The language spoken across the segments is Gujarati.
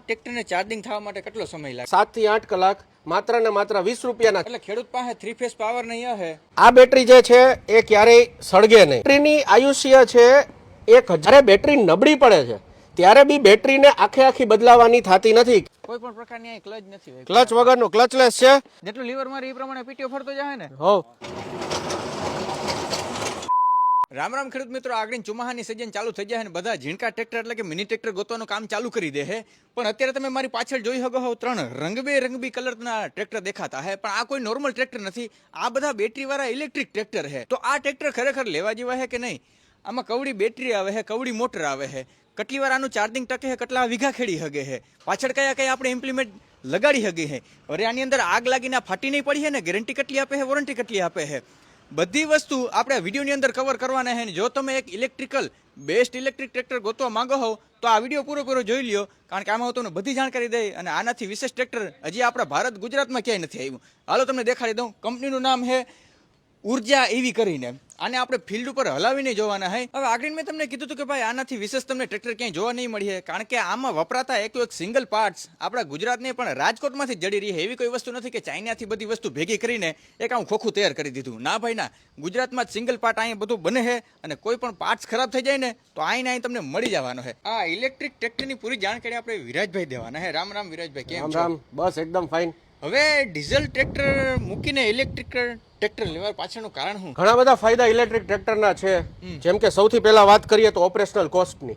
ટ્રેક્ટરને ચાર્જિંગ થવા માટે કેટલો સમય લાગે? 7 થી 8 કલાક માત્ર ને માત્ર 20 રૂપિયાના. એટલે ખેડૂત પાસે 3 ફેઝ પાવર નહીં હે. આ બેટરી જે છે એ ક્યારેય સળગે નહીં. બેટરીની આયુષ્ય છે 1000. જ્યારે બેટરી નબળી પડે છે ત્યારે બી બેટરીને આખી બદલાવાની થતી નથી. કોઈ પણ પ્રકારની અહીં ક્લચ નથી. ક્લચ વગરનું ક્લચલેસ છે. જેટલું લીવર મારે એ પ્રમાણે પીટીઓ ફરતો જાય ને. હો રામ રામ ખેડૂત મિત્રો, આગળ ચોમાહાની સિઝન ચાલુ થઈ જાય ને બધા ઝીણકા ટ્રેક્ટર એટલે કે મિની ટ્રેક્ટર ગોતવાનું કામ ચાલુ કરી દે છે. પણ અત્યારે તમે મારી પાછળ જોઈ શકો છો 3 રંગબેરંગી કલરના ટ્રેક્ટર દેખાતા છે. પણ આ કોઈ નોર્મલ ટ્રેક્ટર નથી, આ બધા બેટરી વાળા ઇલેક્ટ્રિક ટ્રેક્ટર છે. તો આ ટ્રેક્ટર ખરેખર લેવા જેવા છે કે નહીં? આમાં કવડી બેટરી આવે છે, કવડી મોટર આવે છે, કેટલી વાર આનું ચાર્જિંગ ટકે છે, કેટલા વીઘા ખેડી હગે છે, પાછળ કયા આપણે ઇમ્પ્લિમેન્ટ લગાડી હગી છે, હવે આની અંદર આગ લાગીને ફાટી નહીં પડી છે ને, ગેરંટી કેટલી આપે છે, વોરંટી કેટલી આપે છે, બધી વસ્તુ આપણે વિડીયોની અંદર કવર કરવાના છે. જો તમે એક ઇલેક્ટ્રિકલ બેસ્ટ ઇલેક્ટ્રિક ટ્રેક્ટર ગોતવા માંગો હો તો આ વિડીયો પૂરો જોઈ લ્યો, કારણ કે આમાં તમને બધી જાણકારી દઈ. અને આનાથી વિશેષ ટ્રેક્ટર હજી આપણા ભારત ગુજરાતમાં ક્યાંય નથી આવ્યું. હાલો તમને દેખાડી દઉં. કંપનીનું નામ છે ઉર્જા એવી કરીને. આને આપણે ફિલ્ડ ઉપર હલાવીને જોવાના છે. હવે આગળ મેં તમને કીધું હતું કે ભાઈ આનાથી વિશેષ તમને ટ્રેક્ટર ક્યાંય જોવા નહીં મળે, કારણ કે આમાં વપરાતા એક સિંગલ પાર્ટ્સ આપણા ગુજરાતને પણ રાજકોટમાંથી જડી રહી છે. એવી કોઈ વસ્તુ નથી કે ચાઇનાથી બધી વસ્તુ ભેગી કરીને એક આવું ખોખું તૈયાર કરી દીધું. ના ભાઈ ના, ગુજરાતમાં જ સિંગલ પાર્ટ અહીંયા બધું બને છે. અને કોઈ પણ પાર્ટ્સ ખરાબ થઈ જાય ને તો અહીં તમને મળી જવાનો છે. આ ઇલેક્ટ્રિક ટ્રેક્ટરની પૂરી જાણકારી આપણે વિરાજભાઈ દેવાના છે. રામ રામ વિરાજભાઈ, કેમ છો? રામ, બસ એકદમ ફાઇન. હવે ડીઝલ ટ્રેક્ટર મૂકીને ઇલેક્ટ્રિક ટ્રેક્ટર લેવા પાછળનું કારણ શું? ઘણા બધા ફાયદા ઇલેક્ટ્રિક ટ્રેક્ટરના છે. જેમ કે સૌથી પહેલા વાત કરીએ તો ઓપરેશનલ કોસ્ટની.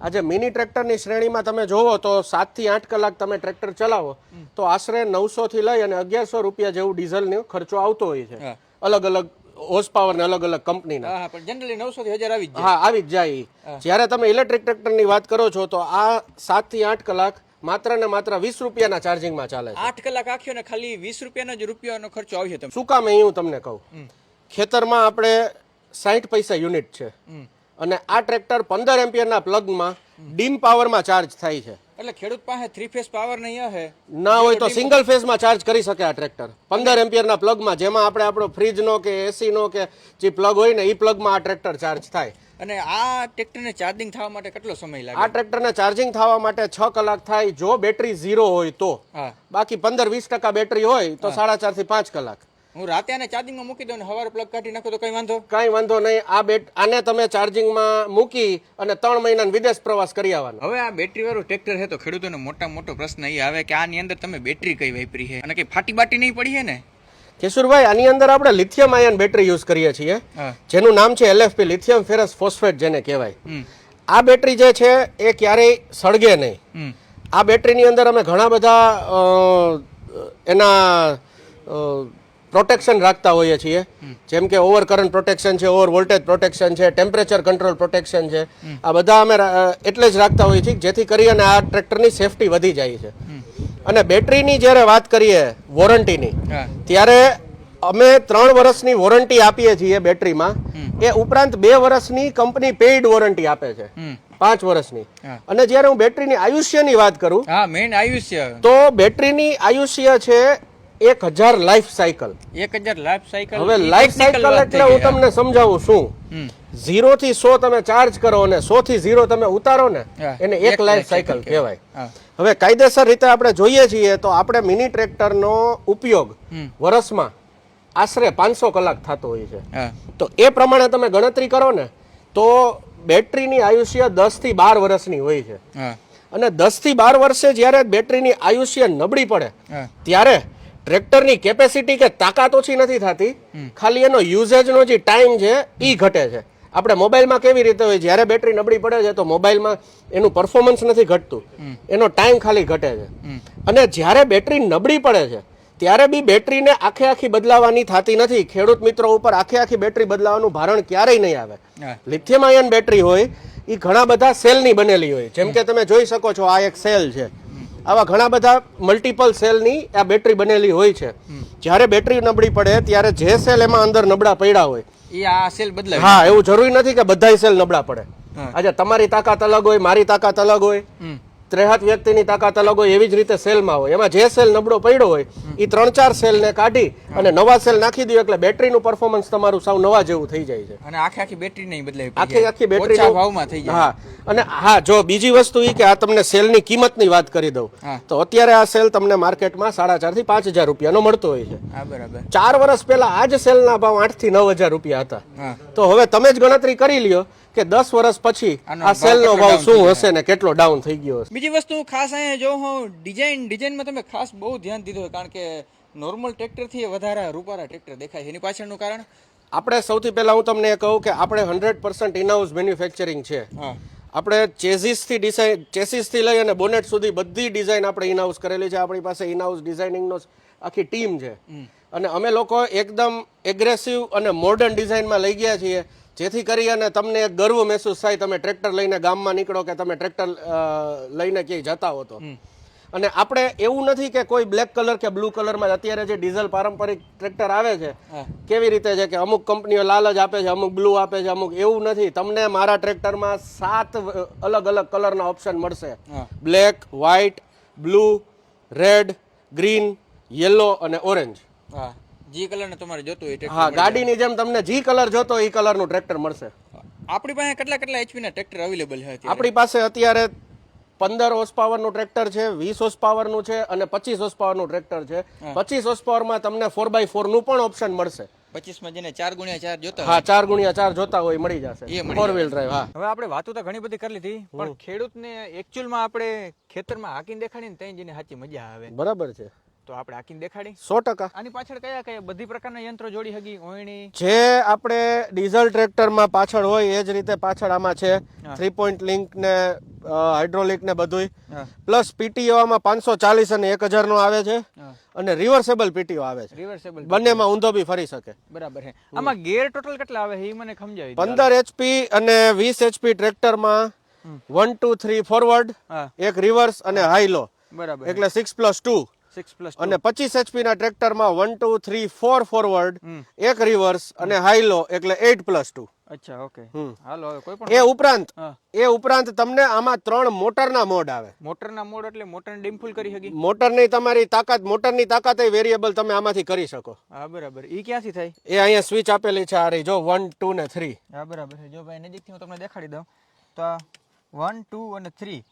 આજે મિની ટ્રેક્ટરની શ્રેણીમાં તમે જોવો તો 7 થી 8 કલાક તમે ટ્રેક્ટર ચલાવો તો આશરે 900 થી લઈ અને 1100 રૂપિયા જેવું ડીઝલનો ખર્ચો આવતો હોય છે, અલગ અલગ હોર્સ પાવર ને અલગ અલગ કંપનીના. પણ જનરલી 900 થી 1000 આવી જ જાય. હા, આવી જ જાય. જ્યારે તમે ઇલેક્ટ્રિક ટ્રેક્ટરની વાત કરો છો તો આ 7 થી 8 કલાક માત્ર ને માત્ર 20 રૂપિયાના ચાર્જિંગમાં ચાલે છે. 8 કલાક આખ્યો ને ખાલી 20 રૂપિયાનો ખર્ચો આવ્યો. તમે શું કામ અહીં હું તમને કહું, ખેતરમાં આપણે 60 પૈસા યુનિટ છે અને આ ટ્રેક્ટર 15 એમ્પિયરના પ્લગમાં ડીમ પાવરમાં ચાર્જ થાય છે. એટલે ખેડૂત પાસે 3 ફેઝ પાવર નહીં હે, ના હોય તો સિંગલ ફેઝમાં ચાર્જ કરી શકે આ ટ્રેક્ટર 15 એમ્પિયરના પ્લગમાં, જેમાં આપણે આપણો ફ્રીજનો કે એસીનો કે જે પ્લગ હોય ને એ પ્લગમાં આ ટ્રેક્ટર ચાર્જ થાય. અને આ ટ્રેક્ટરને ચાર્જિંગ થવા માટે કેટલો સમય લાગે? આ ટ્રેક્ટરને ચાર્જિંગ થવા માટે 6 કલાક થાય જો બેટરી 0 હોય તો. બાકી 15-20% બેટરી હોય તો 4.5 થી 5 કલાક. હું રાતે આને ચાર્જિંગમાં મૂકી દઉં ને સવારે પ્લગ કાઢી નાખો તો કઈ વાંધો? કઈ વાંધો નહીં. આને તમે ચાર્જિંગમાં મૂકી અને 3 મહિના વિદેશ પ્રવાસ કરી આવવાનો. હવે આ બેટરી વાળું ટ્રેક્ટર છે તો ખેડૂતોનો મોટો પ્રશ્ન એ આવે કે આની અંદર તમે બેટરી કઈ વાપરી છે અને કઈ ફાટી બાટી નહીં પડી છે ને? કિશોરભાઈ, આની અંદર આપણે લિથિયમ આયન બેટરી યુઝ કરીએ છીએ, જેનું નામ છે LFP, લિથિયમ ફેરસ ફોસ્ફેટ જેને કહેવાય. આ બેટરી જે છે એ ક્યારેય સળગે નહીં. આ બેટરીની અંદર અમે ઘણા બધા એના પ્રોટેક્શન રાખતા હોઈએ છીએ, જેમ કે ઓવર કરંટ પ્રોટેક્શન છે, ઓવર વોલ્ટેજ પ્રોટેક્શન છે, ટેમ્પરેચર કંટ્રોલ પ્રોટેક્શન છે. આ બધા અમે એટલે જ રાખતા હોઈએ છીએ જેથી કરી અને આ ટ્રેક્ટરની સેફટી વધી જાય છે. અને બેટરીની જ્યારે વાત કરીએ વોરંટીની, ત્યારે અમે 3 વર્ષની વોરંટી આપીએ છીએ બેટરીમાં. એ ઉપરાંત 2 વર્ષની કંપની પેઇડ વોરંટી આપે છે, 5 વર્ષની. અને જ્યારે હું બેટરીની આયુષ્યની વાત કરું, મેઇન આયુષ્ય, તો બેટરીની આયુષ્ય છે 1000 લાઈફ સાયકલ. 1000 life cycle. હવે લાઈફ સાયકલ એટલે હું તમને સમજાવું શું. 0 થી 100 તમે ચાર્જ કરો અને 100 થી 0 તમે ઉતારો ને, એને 1 લાઈફ સાયકલ કહેવાય. હવે કાયદેસર રીતે આપણે જોઈએ છીએ તો આપણે મિની ટ્રેક્ટરનો ઉપયોગ વર્ષમાં આશરે 500 કલાક થતો હોય છે. તો એ પ્રમાણે તમે ગણતરી કરો ને તો બેટરીની આયુષ્ય 10 થી 12 વર્ષની હોય છે. અને 10 થી 12 વર્ષે જ્યારે બેટરીની આયુષ્ય નબળી પડે ત્યારે ટ્રેક્ટરની કેપેસિટી કે તાકાત ઓછી નથી થતી, ખાલી એનો યુઝેજનો જે ટાઈમ છે એ ઘટે છે. આપણે મોબાઈલમાં કેવી રીતે હોય, જ્યારે બેટરી નબળી પડે છે તો મોબાઈલમાં એનું પરફોર્મન્સ નથી ઘટતું, એનો ટાઈમ ખાલી ઘટે છે. અને જ્યારે બેટરી નબળી પડે છે ત્યારે બી બેટરીને આખી બદલાવાની થતી નથી. ખેડૂત મિત્રો ઉપર આખી બેટરી બદલાવાનું ભારણ ક્યારેય નહીં આવે. લિથિયમ આયન બેટરી હોય એ ઘણા બધા સેલની બનેલી હોય, જેમ કે તમે જોઈ શકો છો આ એક સેલ છે. આવા ઘણા બધા મલ્ટિપલ સેલની આ બેટરી બનેલી હોય છે. જ્યારે બેટરી નબળી પડે ત્યારે જે સેલ એમાં અંદર નબળા પડ્યા હોય એ આ સેલ બદલાય. હા, એવું જરૂરી નથી કે બધા સેલ નબળા પડે. આજે તમારી તાકાત અલગ હોય, મારી તાકાત અલગ હોય, ત્રેહાત વ્યક્તિની તાકાત અલગ હોય એવી જ રીતે સેલમાં હોય. એમાં જે સેલ નબળો પડ્યો હોય એ 3-4 સેલને કાઢી અને નવા સેલ નાખી દો એટલે બેટરીનું પરફોર્મન્સ તમારું સાવ નવા જેવું થઈ જાય છે. અને આખી બેટરી નહીં બદલાવી, આખી બેટરી ઓછા ભાવમાં થઈ જાય. હા, અને હા, જો બીજી વસ્તુ એ કે આ તમને સેલની કિંમતની વાત કરી દઉં તો અત્યારે આ સેલ તમને માર્કેટમાં 4,500 થી 5,000 રૂપિયાનો મળતો હોય છે. હા, બરાબર. 4 વર્ષ પહેલા આ જ સેલના ભાવ 8,000 થી 9,000 રૂપિયા હતા. તો હવે તમે જ ગણતરી કરી લ્યો કે 10 વર્ષ પછી આ સેલનો ભાવ શું હશે ને કેટલો ડાઉન થઈ ગયો હશે. બીજી વસ્તુ ખાસ અહીંયા જો હું ડિઝાઇનમાં તમે ખાસ બહુ ધ્યાન દીધું હોય, કારણ કે નોર્મલ ટ્રેક્ટર થી વધારે રૂપારા ટ્રેક્ટર દેખાય છે. એની પાછળનું કારણ આપણે સૌથી પહેલા હું તમને એ કહું કે આપણે 100% ઇનહાઉસ મેન્યુફેક્ચરિંગ છે. આપણે ચેસીસ થી લઈ અને બોનેટ સુધી બધી ડિઝાઇન આપણે ઇનહાઉસ કરેલી છે. આપણી પાસે ઇનહાઉસ ડિઝાઇનિંગનો આખી ટીમ છે અને અમે લોકો એકદમ એગ્રેસિવ અને મોડર્ન ડિઝાઇનમાં લઈ ગયા છીએ, જેથી કરી અને તમને એક ગર્વ મહેસૂસ થાય તમે ટ્રેક્ટર લઈને ગામમાં નીકળો કે તમે ટ્રેક્ટર લઈને ક્યાંય જતા હો તો. અને આપણે એવું નથી કે કોઈ બ્લેક કલર કે બ્લુ કલરમાં અત્યારે જે ડીઝલ પારંપરિક ટ્રેક્ટર આવે છે કેવી રીતે છે કે અમુક કંપનીઓ લાલ જ આપે છે, અમુક બ્લુ આપે છે, અમુક એવું નથી. તમને મારા ટ્રેક્ટરમાં 7 અલગ અલગ કલરના ઓપ્શન મળશે. Black, white, blue, red, green, yellow અને ઓરેન્જ. હા, જે કલર ને તમારે જોતો હોય. હા, ગાડીની જેમ તમને જે કલર જોતો હોય એ કલરનું ટ્રેક્ટર મળશે. આપણી પાસે કેટલા HP ના ટ્રેક્ટર અવેલેબલ છે? આપણી પાસે અત્યારે 15 હોર્સ પાવરનું ટ્રેક્ટર છે, 20 હોર્સ પાવરનું છે અને 25 હોર્સ પાવરનું ટ્રેક્ટર છે. 25 હોર્સ પાવરમાં તમને 4x4 નું પણ ઓપ્શન મળશે. 25 માં જેને 4x4 જોતા હા, 4x4 જોતા હોય મળી જશે. 4 વ્હીલ ડ્રાઈવ. હા, હવે આપણે વાતો તો ઘણી બધી કરી લીધી, પણ ખેડૂતને એકચ્યુઅલમાં આપણે ખેતરમાં હાકીને દેખાડીને ત્યાં જઈને સાચી મજા આવે. બરાબર છે. તો આપણે હાકીને દેખાડી 100%. આની પાછળ કયા બધી પ્રકારના યંત્રો જોડી હગી ઓયણી જે આપણે ડીઝલ ટ્રેક્ટરમાં પાછળ હોય એ જ રીતે પાછળ આમાં છે 3 પોઈન્ટ લિંક ને હાઇડ્રોલિક ને બધું, પ્લસ પીટીઓ આમાં 540 અને 1000 નો આવે છે અને રિવર્સેબલ પીટીઓ આવે છે. રિવર્સેબલ બંનેમાં ઊંધો બી ફરી શકે. બરાબર છે. આમાં ગેર ટોટલ કેટલા આવે છે એ મને સમજાવી. 15 HP અને 20 HP ટ્રેક્ટરમાં 1 2 3 ફોરવર્ડ, એક રિવર્સ અને હાઈ લો. બરાબર, એટલે 6+2. અને 25 HP ના ટ્રેક્ટરમાં 1 2 3 4 ફોરવર્ડ, એક રિવર્સ અને હાઈ લો એટલે 8+2. અચ્છા, ઓકે. હાલો, હવે કોઈ પણ એ ઉપરાંત તમને આમાં 3 મોટરના મોડ આવે. મોટરના મોડ એટલે મોટરને ડીમ ફૂલ કરી શકી. મોટરની તમારી તાકાત, મોટરની તાકાત એ વેરિયેબલ તમે આમાંથી કરી શકો. હા, બરાબર. ઈ ક્યાંથી થાય? એ અહીંયા સ્વિચ આપેલી છે આ રહી જો 1 2 ને 3. હા, બરાબર છે. જો ભાઈ નજીકથી હું તમને દેખાડી દઉં તો 1 2 અને 3.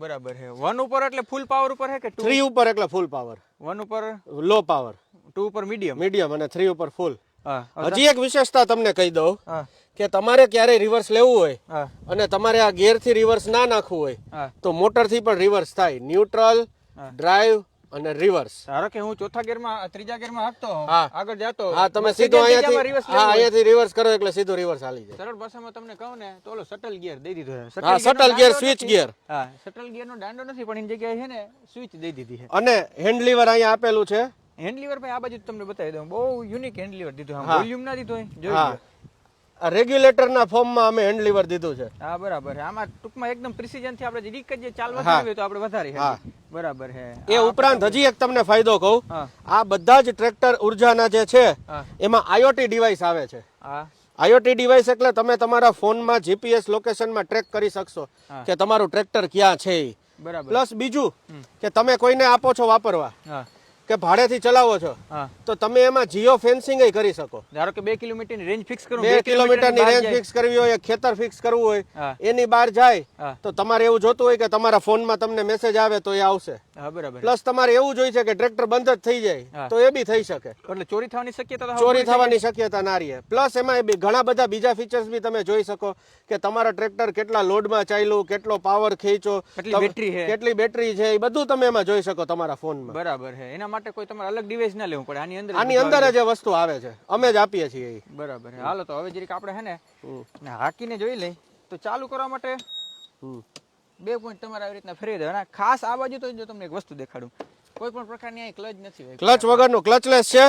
બરાબર છે. 1 ઉપર એટલે ફૂલ પાવર ઉપર છે કે 3 ઉપર એટલે ફૂલ પાવર, 1 ઉપર લો પાવર, 2 ઉપર મીડિયમ અને 3 ઉપર ફૂલ. હા, હજી એક વિશેષતા તમને કહી દઉં કે તમારે ક્યારેય રિવર્સ લેવું હોય અને તમારે આ ગિયર થી રિવર્સ ના નાખવું હોય તો મોટર થી પણ રિવર્સ થાય. ન્યુટ્રલ, ડ્રાઈવ અને રિવર્સ. ધારો કે હું ચોથા ગિયરમાં, ત્રીજા ગિયરમાં હાંકતો આગળ જાતો, હા, તમે સીધો અહીંયાથી રિવર્સ કરો એટલે સીધો રિવર્સ હાલી જાય. સરળ ભાષામાં તમને કહું ને તો ઓલો શટલ ગિયર દઈ દીધો છે. હા, શટલ ગિયર, સ્વિચ ગિયર. હા, શટલ ગિયર નો દાંડો નથી પણ એની જગ્યાએ છે ને સ્વિચ દઈ દીધી છે. અને હેન્ડ લીવર અહીંયા આપેલું છે. હેન્ડ લીવર ભાઈ આ બાજુ તમને બતાવી દઉં, બહુ યુનિક હેન્ડ લીવર દીધું. વોલ્યુમ ના દીધો જોઈ લો. રેગ્યુલેટરના ફોર્મમાં અમે હેન્ડ લીવર દીધું છે. હા, બરાબર છે. આમાં ટૂંકમાં એકદમ પ્રિસિઝન થી આપણે રીક જે ચાલવા જોઈએ તો આપણે વધારે. બરાબર છે. એ ઉપરાંત હજી એક તમને ફાયદો કહું, આ બધા જ ટ્રેક્ટર ઉર્જાના જે છે એમાં IoT ડિવાઇસ આવે છે. IoT ડિવાઇસ એટલે તમે તમારા ફોનમાં GPS લોકેશનમાં ટ્રેક કરી શકશો કે તમારું ટ્રેક્ટર ક્યાં છે. બરાબર. પ્લસ બીજું કે તમે કોઈને આપો છો વાપરવા કે ભાડેથી ચલાવો છો તો તમે એમાં જીઓ ફેન્સિંગ કરી શકો. ધારો કે 2 કિલોમીટરની રેન્જ ફિક્સ કરવું, 2 કિલોમીટરની રેન્જ ફિક્સ કરવી હોય, ખેતર ફિક્સ કરવું હોય, એની બહાર જાય તો તમારે એવું જોતું હોય કે તમારા ફોનમાં તમને મેસેજ આવે તો એ આવશે. હા, બરાબર. પ્લસ તમારે એવું જોઈએ છે કે ટ્રેક્ટર બંધ જ થઈ જાય તો એ બી થઈ શકે. એટલે ચોરી થવાની શક્યતા ના રહે. પ્લસ એમાં ઘણા બધા બીજા ફીચર્સ બી તમે જોઈ શકો કે તમારા ટ્રેક્ટર કેટલા લોડમાં ચાલ્યું, કેટલો પાવર ખેંચો, કેટલી બેટરી છે, એ બધું તમે એમાં જોઈ શકો તમારા ફોનમાં. બરાબર છે. એના માટે કોઈ તમારે અલગ ડિવાઇસ ના લેવું પડે. આની અંદર જ વસ્તુ આવે છે, અમે જ આપીએ છીએ. બરાબર. હાલો, તો હવે જરીક આપણે છે ને હાકીને જોઈ લઈ. તો ચાલુ કરવા માટે 2 પોઈન્ટ તમારે આવી રીતના ફેરવી દેવાના. ખાસ આ બાજુ તો જો તમને એક વસ્તુ દેખાડું, કોઈ પણ પ્રકારની આ ક્લચ નથી. ક્લચ વગરનું, ક્લચલેસ છે.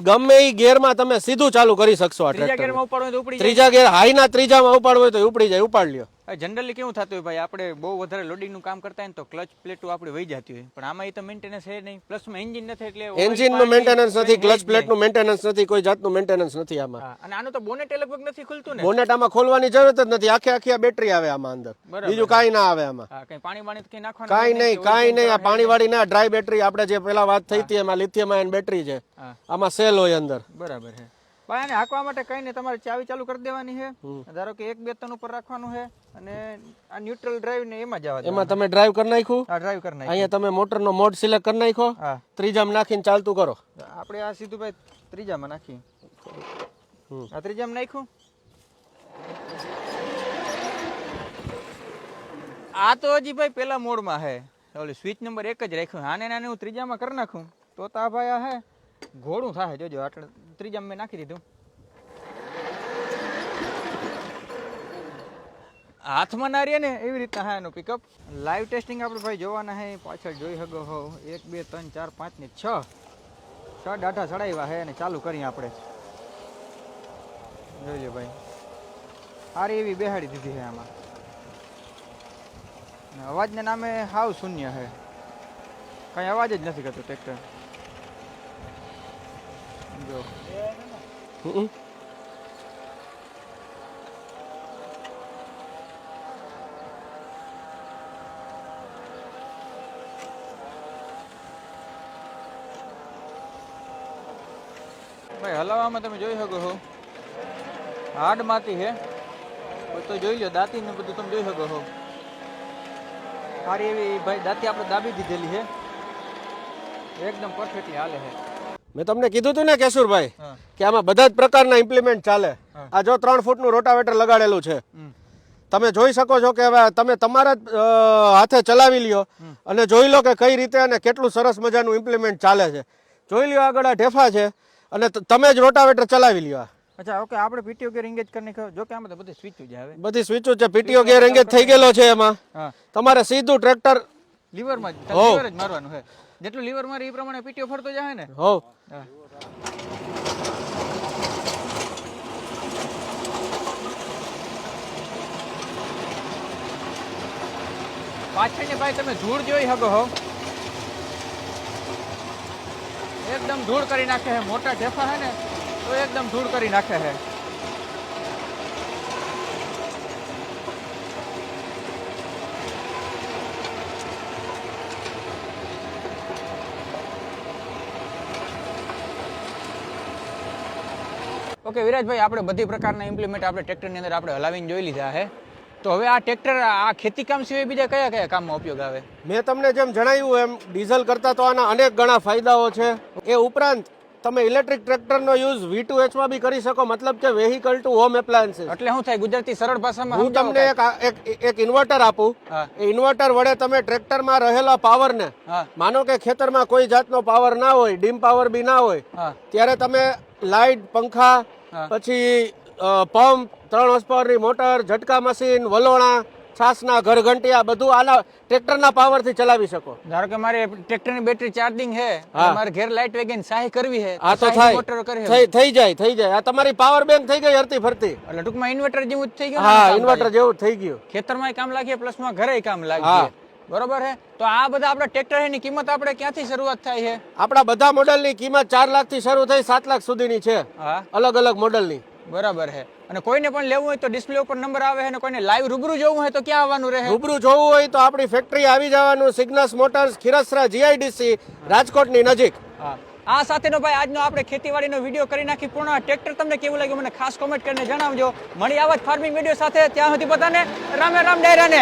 ગમે ઈ ગિયરમાં તમે સીધું ચાલુ કરી શકશો આ ટ્રેક્ટર. ત્રીજા ગિયરમાં ઉપાડવું તો ઉપડી જાય. ત્રીજા ગિયર હાઈના ત્રીજામાં ઉપાડવું હોય તો ઉપડી જાય, ઉપાડ લ્યો. જનરલી કેવું થતું હોય ભાઈ, આપણે બહુ વધારે લોડિંગનું કામ કરતા હોય ને તો ક્લચ પ્લેટો આપણે વહી જતી હોય, પણ આમાં એ તો મેન્ટેનન્સ છે નહીં, પ્લસમાં એન્જિન નથી એટલે એન્જિનનું મેન્ટેનન્સ નથી, ક્લચ પ્લેટનું મેન્ટેનન્સ નથી, કોઈ જાતનું મેન્ટેનન્સ નથી આમાં. અને આનું તો બોનેટ લગભગ નથી ખુલતું ને. બોનેટ આમાં ખોલવાની જરૂરત જ નથી, આખી આ બેટરી આવે આમાં અંદર, બીજું કાંઈ ના આવે આમાં. કઈ પાણી બાણી કઈ નાખવાનું કાંઈ નહીં. આ પાણીવાળી ના ડ્રાય બેટરી, આપણે જે પેલા વાત થઈ હતી એમાં લિથિયમ આયન બેટરી છે, આમાં સેલ હોય અંદર. બરાબર છે ભાઈ. આને હાંકવા માટે કઈ નહીં, તમારે ચાવી ચાલુ કરી દેવાની છે. ધારો કે 1-2 ટન ઉપર રાખવાનું છે અને આ ન્યુટ્રલ ડ્રાઈવ ને એમાં જવા દે. એમાં તમે ડ્રાઈવ કરી નાખ્યું, આ ડ્રાઈવ કરી નાખ્યું. અહીંયા તમે મોટરનો મોડ સિલેક્ટ કરી નાખ્યો, ત્રીજામાં નાખીને ચાલતું કરો. આપણે આ સીધું ભાઈ ત્રીજામાં નાખીએ. આ ત્રીજામાં નાખ્યું. આ તો હજી ભાઈ પેલા મોડમાં છે, ઓલી સ્વિચ નંબર 1 જ રાખ્યું. આને નાને હું ત્રીજામાં કરી નાખું તો આ ભાઈ આ હે ઘોડું થાય. જોજો આટલે ત્રીજામાં મેં નાખી દીધું. હાથમાં ના રહે ને એવી રીતના હા એનું પિકઅપ. લાઈવ ટેસ્ટિંગ આપણે ભાઈ જોવાના છે, પાછળ જોઈ શકો હો. 1 2 3 4 5 ને 6 ડાટા ચડાવ્યા છે અને ચાલુ કરીએ આપણે. જોજો ભાઈ, સારી એવી બેહાડી દીધી છે આમાં. અવાજના નામે હાવ શૂન્ય છે, કઈ અવાજ જ નથી કરતું ટ્રેક્ટર. જો ભાઈ હલાવવામાં તમે જોઈ શકો છો, હાર્ડ માટી છે તો જોઈ લો. દાંતી ને બધું તમે જોઈ શકો છો. સારી એવી ભાઈ દાંતી આપણે દાબી દીધેલી છે, એકદમ પરફેક્ટલી હાલે છે. મેં તમને કીધું હતું ને કેશુરભાઈ કે આમાં બધા જ પ્રકારના ઇમ્પ્લિમેન્ટ ચાલે. આ જો 3 ફૂટનું રોટાવેટર લગાડેલું છે, તમે જોઈ શકો છો કે હવે તમે તમારા જ હાથે ચલાવી લ્યો અને જોઈ લો કે કઈ રીતે અને કેટલું સરસ મજાનું ઇમ્પ્લિમેન્ટ ચાલે છે. જોઈ લ્યો આગળ આ ઢેફા છે અને તમે જ રોટાવેટર ચલાવી લ્યો. અચ્છા ઓકે, આપણે પીટીઓ ગેર એંગેજ કરીને જો કે આમાં તો બધી સ્વિચ જ આવે, બધી સ્વિચો છે. પીટીઓ ગેર એંગેજ થઈ ગયેલો છે એમાં. તમારે સીધું ટ્રેક્ટર લીવરમાં લીવર જ મારવાનું છે. જેટલું લીવર મારે એ પ્રમાણે પીટીઓ ફરતો જાય ને. હો પાછળની ભાઈ તમે ધૂળ જોઈ શકો છો, એકદમ ધૂળ કરી નાખે છે. મોટા ઢેફા છે ને તો એકદમ ધૂળ કરી નાખે છે. ઓકે વિરાજભાઈ, આપણે બધી પ્રકારના ઇમ્પ્લિમેન્ટ આપણે ટ્રેક્ટરની અંદર આપણે હલાવીને જોઈ લીધા છે. તો હવે આ ટ્રેક્ટર આ ખેતી કામ સિવાય બીજા કયા કયા કામમાં ઉપયોગ આવે? મેં તમને જેમ જણાવ્યું એમ ડીઝલ કરતા તો આના અનેક ઘણા ફાયદાઓ છે. એ ઉપરાંત તમે ઇલેક્ટ્રિક ટ્રેક્ટરનો યુઝ V2H માં બી કરી શકો, મતલબ કે વેહિકલ ટુ હોમ એપ્લાયન્સીસ. એટલે શું થાય ગુજરાતી સરળ ભાષામાં હું તમને એક ઇન્વર્ટર આપું. એ ઇન્વર્ટર વડે તમે ટ્રેક્ટરમાં રહેલા પાવરને, માનો કે ખેતરમાં કોઈ જાતનો પાવર ના હોય, ડીમ પાવર બી ના હોય, ત્યારે તમે લાઇટ, પંખા, પછી પંપ, 3 હોર્સપાવરની મોટર, ઝટકા મશીન, વલોણા, છાસના ઘરઘંટી, આ બધું આના ટ્રેક્ટરના પાવરથી ચલાવી શકો. ધારો કે મારે ટ્રેક્ટરની બેટરી ચાર્જિંગ છે, મારે ઘેર લાઇટ વેગન સાહી કરવી છે, આ તો થાય, થઈ જાય. આ તમારી પાવર બેંક થઈ ગઈ હરતી ફરતી. એટલે ટૂંકમાં ઇન્વર્ટર જેવું જ થઈ ગયું. હા, ઇન્વર્ટર જેવું થઈ ગયું. ખેતરમાં કામ લાગીએ, પ્લસમાં ઘરે કામ લાગીએ. બરોબર છે. તો આ બધા આપણા ટ્રેક્ટર ની કિંમત આપણે ક્યાંથી શરૂઆત થાય છે? આપણા બધા મોડલની કિંમત 4 લાખ થી શરૂ થઈ 7 લાખ સુધીની છે, અલગ અલગ મોડલની. બરાબર છે. અને કોઈને પણ લેવું હોય તો ડિસ્પ્લે ઉપર નંબર આવે છે, અને કોઈને લાઈવ રૂબરૂ જોવું હોય તો ક્યાં આવવાનું રહે? રૂબરૂ જોવું હોય તો આપણી ફેક્ટરી આવી જવાનું, સિગ્નસ મોટર્સ, ખીરસરા GIDC, રાજકોટની નજીક. આ સાથેનો ભાઈ આજનો આપણે ખેતીવાડીનો વિડીયો કરી નાખી પૂર્ણ. ટ્રેક્ટર તમને કેવું લાગ્યું મને ખાસ કોમેન્ટ કરીને જણાવજો. મળી આવા જ ફાર્મિંગ વિડીયો સાથે. ત્યાં સુધી બધાને રામે રામ ડાયરાને.